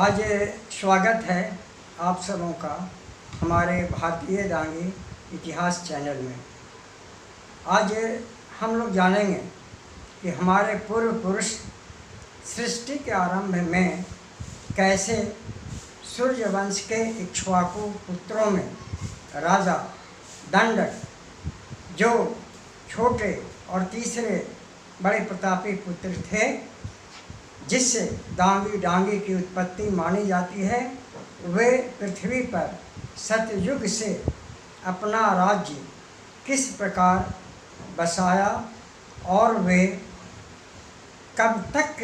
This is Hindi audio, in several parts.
आज स्वागत है आप सबों का हमारे भारतीय दांगी इतिहास चैनल में। आज हम लोग जानेंगे कि हमारे पूर्व पुरुष सृष्टि के आरंभ में कैसे सूर्यवंश के इक्ष्वाकु पुत्रों में राजा दंडक, जो छोटे और तीसरे बड़े प्रतापी पुत्र थे, जिससे दांगी डांगी की उत्पत्ति मानी जाती है, वे पृथ्वी पर सतयुग से अपना राज्य किस प्रकार बसाया और वे कब तक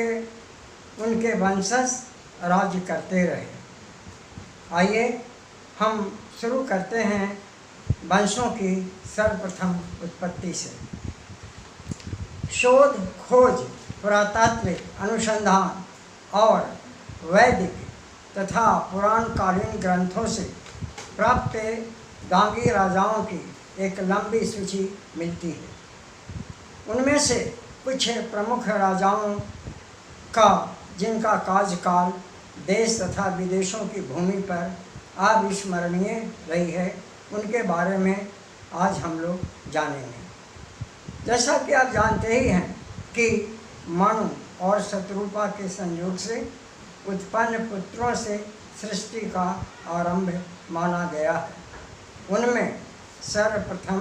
उनके वंशज राज्य करते रहे। आइए हम शुरू करते हैं वंशों की सर्वप्रथम उत्पत्ति से। शोध खोज, पुरातात्विक अनुसंधान और वैदिक तथा पुराणकालीन ग्रंथों से प्राप्त दांगी राजाओं की एक लंबी सूची मिलती है। उनमें से कुछ प्रमुख राजाओं का जिनका कार्यकाल देश तथा विदेशों की भूमि पर अविस्मरणीय रही है, उनके बारे में आज हम लोग जानेंगे। जैसा कि आप जानते ही हैं कि मनु और शत्रुपा के संयोग से उत्पन्न पुत्रों से सृष्टि का आरंभ माना गया है। उनमें सर्वप्रथम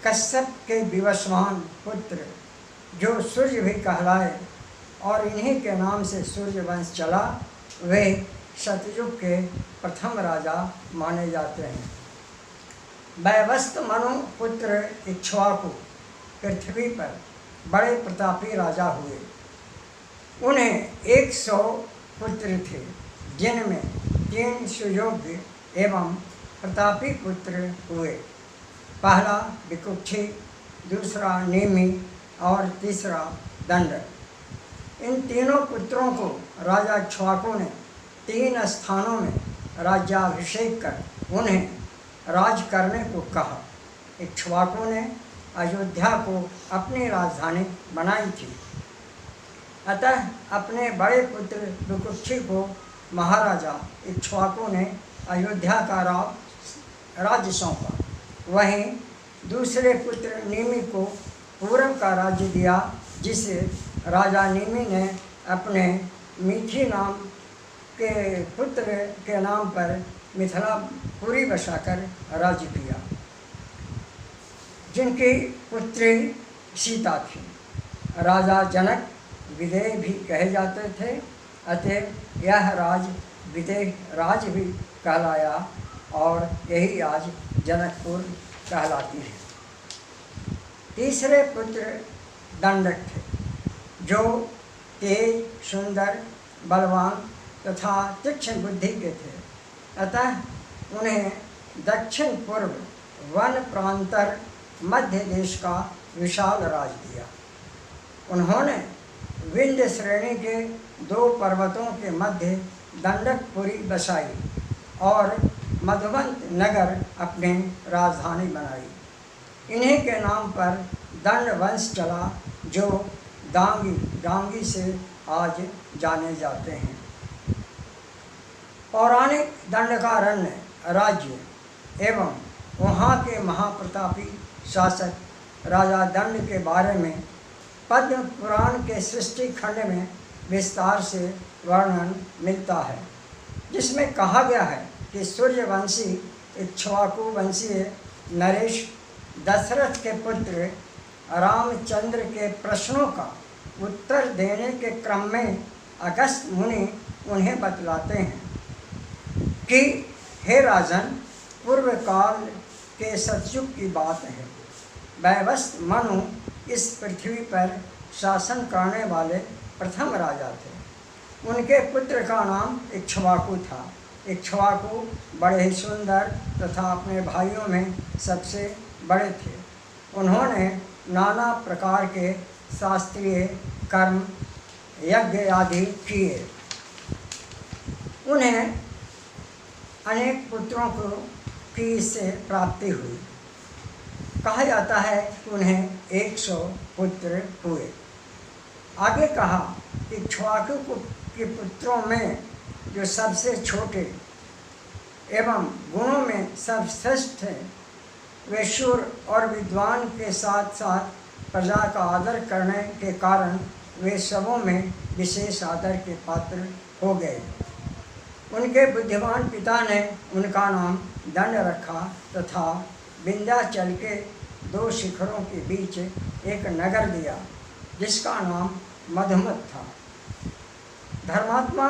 कश्यप के विवस्वान पुत्र, जो सूर्य भी कहलाए और इन्हीं के नाम से सूर्यवंश चला, वे सतयुग के प्रथम राजा माने जाते हैं। वैवस्वत मनु पुत्र इक्ष्वाकु पृथ्वी पर बड़े प्रतापी राजा हुए। उन्हें 100 पुत्र थे, जिनमें 3 सुयोग्य एवं प्रतापी पुत्र हुए। पहला विकुक्षी, दूसरा नेमि और तीसरा दंडक। इन तीनों पुत्रों को राजा इक्ष्वाकु ने 3 स्थानों में राज्याभिषेक कर उन्हें राज करने को कहा। इक्ष्वाकु ने अयोध्या को अपनी राजधानी बनाई थी, अतः अपने बड़े पुत्र विकुक्षी को महाराजा इक्ष्वाकु ने अयोध्या का राज्य सौंपा। वहीं दूसरे पुत्र नेमि को पूर्व का राज्य दिया, जिसे राजा नेमि ने अपने मीठी नाम के पुत्र के नाम पर मिथिलापुरी बसाकर राज्य किया, जिनकी पुत्री सीता थी। राजा जनक विदेह भी कहे जाते थे, अतः यह राज विदेह राज भी कहलाया और यही आज जनकपुर कहलाती है। तीसरे पुत्र दंडक थे, जो तेज, सुंदर, बलवान तथा तीक्ष्ण बुद्धि के थे, अतः उन्हें दक्षिण पूर्व वन प्रांतर मध्य देश का विशाल राज दिया। उन्होंने विंध्य श्रेणी के 2 पर्वतों के मध्य दंडकपुरी बसाई और मधुवंत नगर अपनी राजधानी बनाई। इन्हीं के नाम पर दंड वंश चला, जो दांगी डांगी से आज जाने जाते हैं। पौराणिक दंडकारण्य राज्य एवं वहाँ के महाप्रतापी शासक राजा दंड के बारे में पद्म पुराण के सृष्टि खंड में विस्तार से वर्णन मिलता है, जिसमें कहा गया है कि सूर्यवंशी इक्ष्वाकु वंशीय नरेश दशरथ के पुत्र रामचंद्र के प्रश्नों का उत्तर देने के क्रम में अगस्त मुनि उन्हें बतलाते हैं कि हे राजन, पूर्व काल के सतयुग की बात है। वैवस्वत मनु इस पृथ्वी पर शासन करने वाले प्रथम राजा थे। उनके पुत्र का नाम इक्ष्वाकु था। इक्ष्वाकु बड़े ही सुंदर तथा अपने भाइयों में सबसे बड़े थे। उन्होंने नाना प्रकार के शास्त्रीय कर्म, यज्ञ आदि किए। उन्हें अनेक पुत्रों की इससे प्राप्ति हुई। कहा जाता है कि उन्हें 100 पुत्र हुए। आगे कहा कि इक्ष्वाकु के पुत्रों में जो सबसे छोटे एवं गुणों में सर्वश्रेष्ठ थे, वे शूर और विद्वान के साथ साथ प्रजा का आदर करने के कारण वे सबों में विशेष आदर के पात्र हो गए। उनके बुद्धिमान पिता ने उनका नाम दंड रखा तथा विंध्याचल के 2 शिखरों के बीच एक नगर दिया जिसका नाम मधुमत था। धर्मात्मा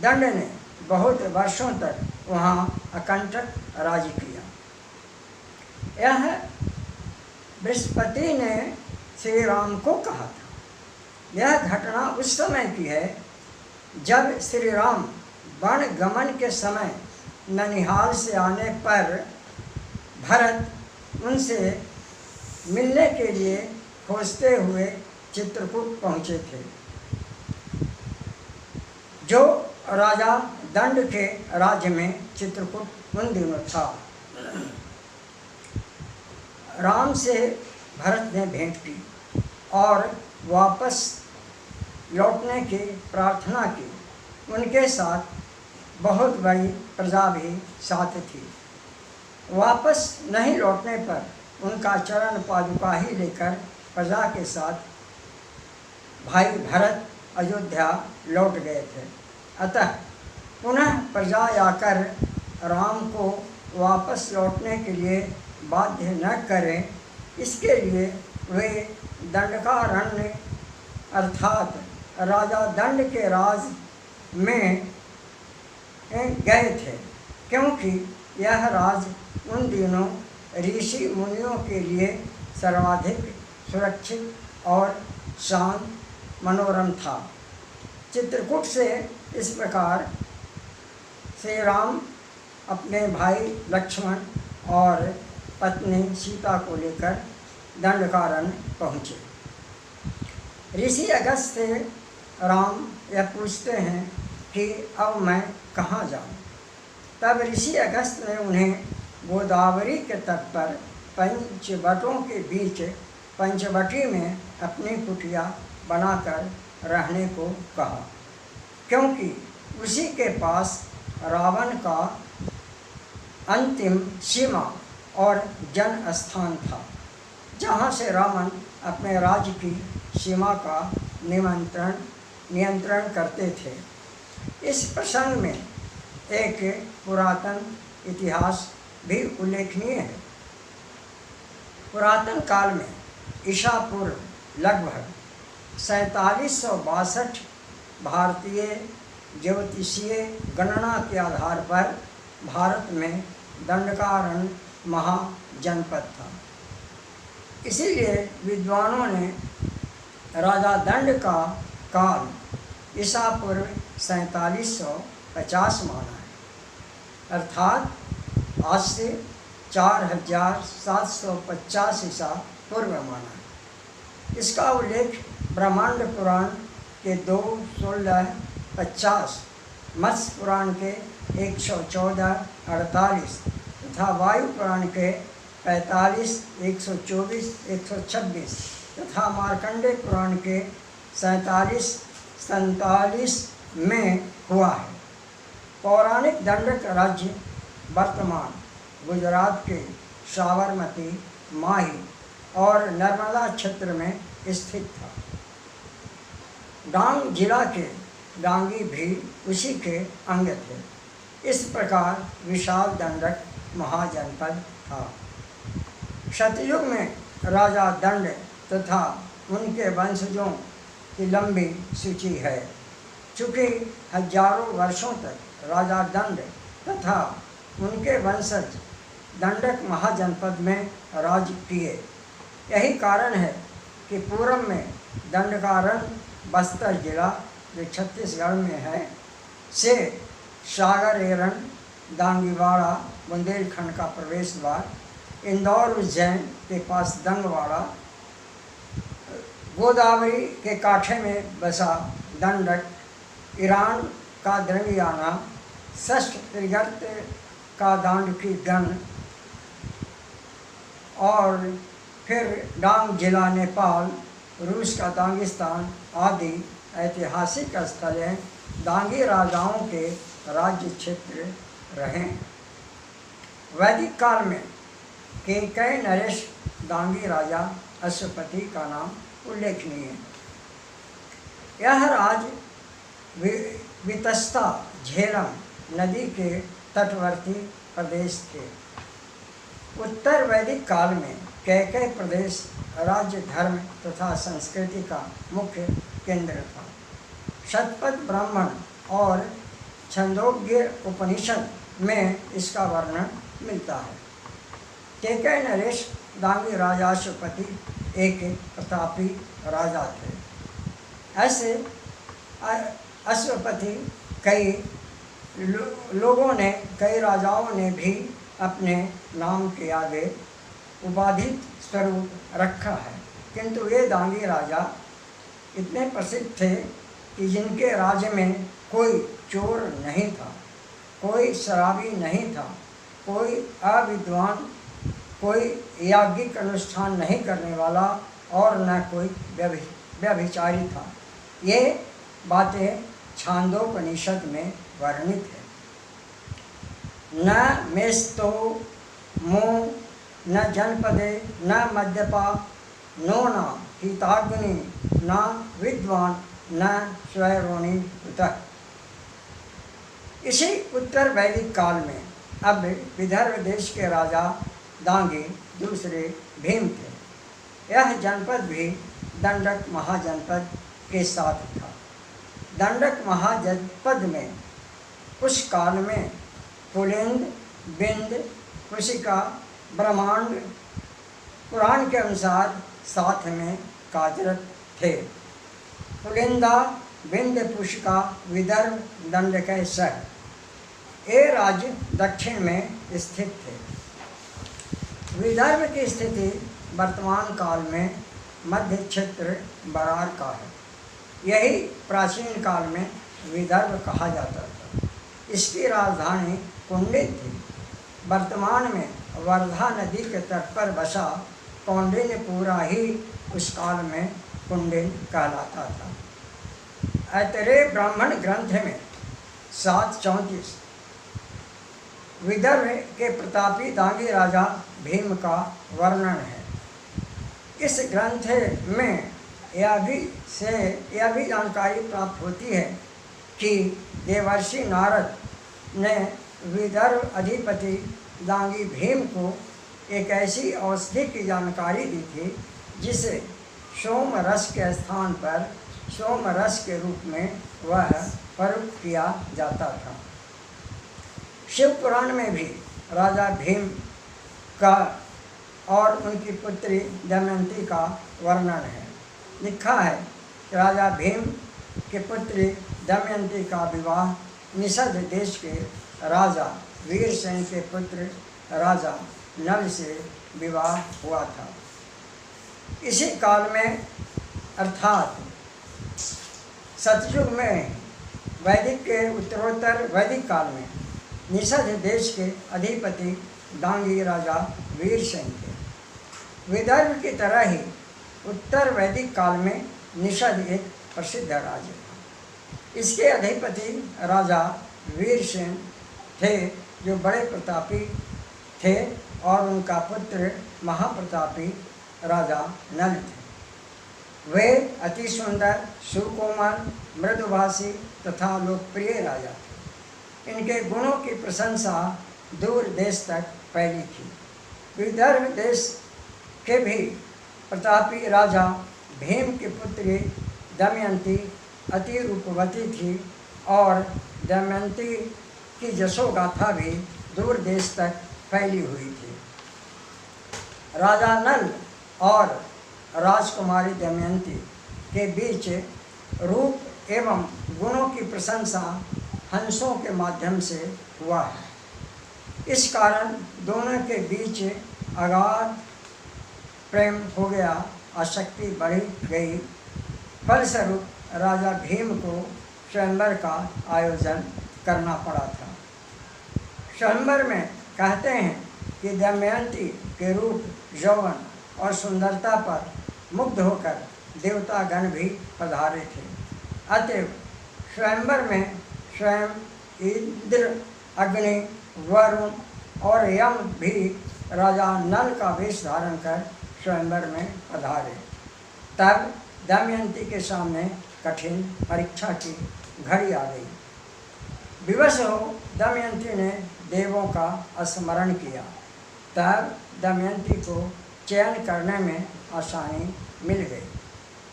दंड ने बहुत वर्षों तक वहाँ अकंटक राज किया। यह बृहस्पति ने श्री राम को कहा था। यह घटना उस समय की है जब श्री राम वन गमन के समय ननिहाल से आने पर भरत उनसे मिलने के लिए खोजते हुए चित्रकूट पहुँचे थे, जो राजा दंड के राज्य में चित्रकूट उन दिनों था। राम से भरत ने भेंट की और वापस लौटने की प्रार्थना की। उनके साथ बहुत बड़ी प्रजा भी साथ थी। वापस नहीं लौटने पर उनका चरण पादुका ही लेकर प्रजा के साथ भाई भरत अयोध्या लौट गए थे। अतः पुनः प्रजा आकर राम को वापस लौटने के लिए बाध्य न करें, इसके लिए वे दंडकारण्य अर्थात राजा दंड के राज में गए थे, क्योंकि यह राज उन दिनों ऋषि मुनियों के लिए सर्वाधिक सुरक्षित और शांत मनोरम था। चित्रकूट से इस प्रकार श्री राम अपने भाई लक्ष्मण और पत्नी सीता को लेकर दंडकारण्य पहुँचे। ऋषि अगस्त से राम यह पूछते हैं कि अब मैं कहाँ जाऊँ। तब ऋषि अगस्त ने उन्हें गोदावरी के तट पर पंचवटों के बीच पंचवटी में अपनी कुटिया बनाकर रहने को कहा, क्योंकि उसी के पास रावण का अंतिम सीमा और जन स्थान था, जहाँ से रावण अपने राज्य की सीमा का नियंत्रण करते थे। इस प्रसंग में एक पुरातन इतिहास भी उल्लेखनीय है। पुरातन काल में ईसा पूर्व लगभग 4762 भारतीय ज्योतिषीय गणना के आधार पर भारत में दंडकारण्य महाजनपद था। इसीलिए विद्वानों ने राजा दंड का काल ईसा पूर्व 4750 माना है, अर्थात आज से 4750 ईसा पूर्व माना है। इसका उल्लेख ब्रह्मांड पुराण के 2:16-50, मत्स्य पुराण के 114-48 तथा वायु पुराण के 45, 124, 126 तथा मार्कंडेय पुराण के 47 में हुआ है। पौराणिक दंडक राज्य वर्तमान गुजरात के साबरमती, माही और नर्मदा क्षेत्र में स्थित था। डांग जिला के डांगी भी उसी के अंग थे। इस प्रकार विशाल दंडक महाजनपद था। सतयुग में राजा दंड तथा उनके वंशजों की लंबी सूची है। चूँकि हजारों वर्षों तक राजा दंड तथा उनके वंशज दंडक महाजनपद में राज किए, यही कारण है कि पूर्व में दंडकारण्य बस्तर जिला जो छत्तीसगढ़ में है से सागर एरन दांगीवाड़ा बुंदेलखंड का प्रवेश द्वार, इंदौर उज्जैन के पास दंगवाड़ा, गोदावरी के कांठे में बसा दंडक, ईरान का द्रवियाना, षष्ठ त्रिगर्त का दांडकी गण और फिर डांग जिला नेपाल, रूस का दागिस्तान आदि ऐतिहासिक स्थलें दांगी राजाओं के राज्य क्षेत्र रहे। वैदिक काल में केकय नरेश दांगी राजा अश्वपति का नाम उल्लेखनीय है। यह राज वितस्ता झेलम नदी के तटवर्ती प्रदेश थे। उत्तर वैदिक काल में कैकेय प्रदेश राज्य धर्म तथा संस्कृति का मुख्य केंद्र था। शतपथ ब्राह्मण और छंदोग्य उपनिषद में इसका वर्णन मिलता है। केकय नरेश दांगी राजा अश्वपति एक प्रतापी राजा थे। ऐसे अश्वपति कई लोगों ने, कई राजाओं ने भी अपने नाम के आगे उपाधि स्वरूप रखा है, किंतु ये दांगी राजा इतने प्रसिद्ध थे कि जिनके राज्य में कोई चोर नहीं था, कोई शराबी नहीं था, कोई अविद्वान, कोई याज्ञिक अनुष्ठान नहीं करने वाला और न कोई व्यभिचारी था। ये बातें छांदोपनिषद में वर्णित है। न मेस्तो मो न जनपदे न मद्यपा नो न हिताग्नि न विद्वान न स्वैरोणी उतः। इसी उत्तर वैदिक काल में अब विदर्भ देश के राजा दांगी दूसरे भीम थे। यह जनपद भी दंडक महाजनपद के साथ था। दंडक महाजनपद में उस काल में पुलिंद, बिंद, कुशिका, ब्रह्मांड पुराण के अनुसार साथ में कार्यरत थे। पुलिंदा, बिंद, कुशिका, विदर्भ, दंडक सह ये राज्य दक्षिण में स्थित थे। विदर्भ की स्थिति वर्तमान काल में मध्य क्षेत्र बरार का है। यही प्राचीन काल में विदर्भ कहा जाता था। इसकी राजधानी कुंडिन थी। वर्तमान में वर्धा नदी के तट पर बसा कौंडिन्यपुरा ही उस काल में कुंडिन कहलाता था। ऐतरेय ब्राह्मण ग्रंथ में 734 विदर्भ के प्रतापी दांगी राजा भीम का वर्णन है। इस ग्रंथ में यह भी जानकारी प्राप्त होती है कि देवर्षि नारद ने विदर्भ अधिपति दांगी भीम को एक ऐसी औषधि की जानकारी दी थी जिसे सोम रस के स्थान पर सोम रस के रूप में वह प्रयुक्त किया जाता था। शिव पुराण में भी राजा भीम का और उनकी पुत्री दमयंती का वर्णन है। लिखा है कि राजा भीम के पुत्री दमयंती का विवाह निषद देश के राजा वीरसेन के पुत्र राजा नल से विवाह हुआ था। इसी काल में अर्थात सतयुग में वैदिक के उत्तरोत्तर वैदिक काल में निषद देश के अधिपति दांगी राजा वीरसेन थे। विदर्भ की तरह ही उत्तर वैदिक काल में निषद एक प्रसिद्ध राज्य था। इसके अधिपति राजा वीरसेन थे जो बड़े प्रतापी थे और उनका पुत्र महाप्रतापी राजा नल थे। वे अति सुंदर, सुकोमल, मृदुभाषी तथा लोकप्रिय राजा थे। इनके गुणों की प्रशंसा दूर देश तक फैली थी। विदर्भ देश के भी प्रतापी राजा भीम की पुत्री दमयंती अति रूपवती थी और दमयंती की यशोगाथा भी दूर देश तक फैली हुई थी। राजा नल और राजकुमारी दमयंती के बीच रूप एवं गुणों की प्रशंसा हंसों के माध्यम से हुआ है। इस कारण दोनों के बीच अगाध प्रेम हो गया, आसक्ति बढ़ गई। फलस्वरूप राजा भीम को स्वयंवर का आयोजन करना पड़ा था। स्वयंवर में कहते हैं कि दमयंती के रूप, यौवन और सुंदरता पर मुग्ध होकर देवतागण भी पधारे थे। अतएव स्वयंवर में स्वयं इंद्र, अग्नि, वरुण और यम भी राजा नल का वेश धारण कर स्वयंवर में पधारे। तब दमयंती के सामने कठिन परीक्षा की घड़ी आ गई। विवश हो दमयंती ने देवों का स्मरण किया। तब दमयंती को चयन करने में आसानी मिल गई।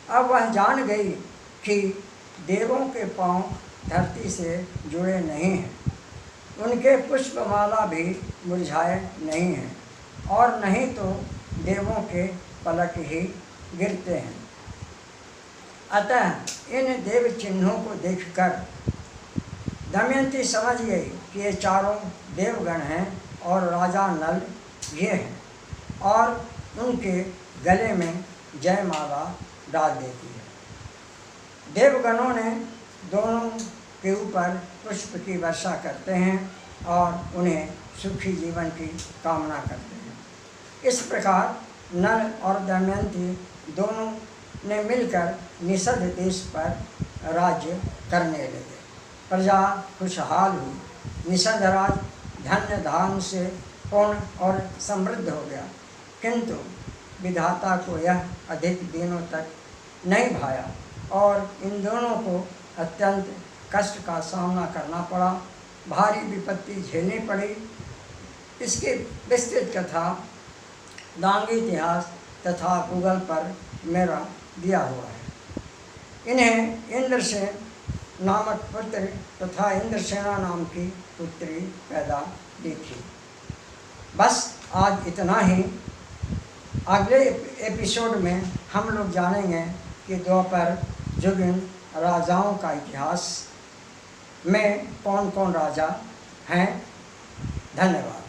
अब वह जान गई कि देवों के पांव धरती से जुड़े नहीं हैं, उनके पुष्पमाला भी मुरझाए नहीं हैं और नहीं तो देवों के पलक ही गिरते हैं। अतः इन देव चिन्हों को देखकर दमयंती समझ गई कि ये चारों देवगण हैं और राजा नल ये हैं, और उनके गले में जयमाला डाल देती है। देवगणों ने दोनों के ऊपर पुष्प की वर्षा करते हैं और उन्हें सुखी जीवन की कामना करते हैं। इस प्रकार नल और दमयंती दोनों ने मिलकर निषद देश पर राज्य करने लगे। प्रजा खुशहाल हुई। निषद राज धन्य धान से पूर्ण और समृद्ध हो गया, किंतु विधाता को यह अधिक दिनों तक नहीं भाया और इन दोनों को अत्यंत कष्ट का सामना करना पड़ा, भारी विपत्ति झेलनी पड़ी। इसकी विस्तृत कथा दांगी इतिहास तथा गूगल पर मेरा दिया हुआ है। इन्हें इंद्रसेन नामक पुत्र तथा इंद्रसेना नाम की पुत्री पैदा दी थी। बस आज इतना ही। अगले एपिसोड में हम लोग जानेंगे कि द्वापर युगीन राजाओं का इतिहास में कौन कौन राजा हैं। धन्यवाद।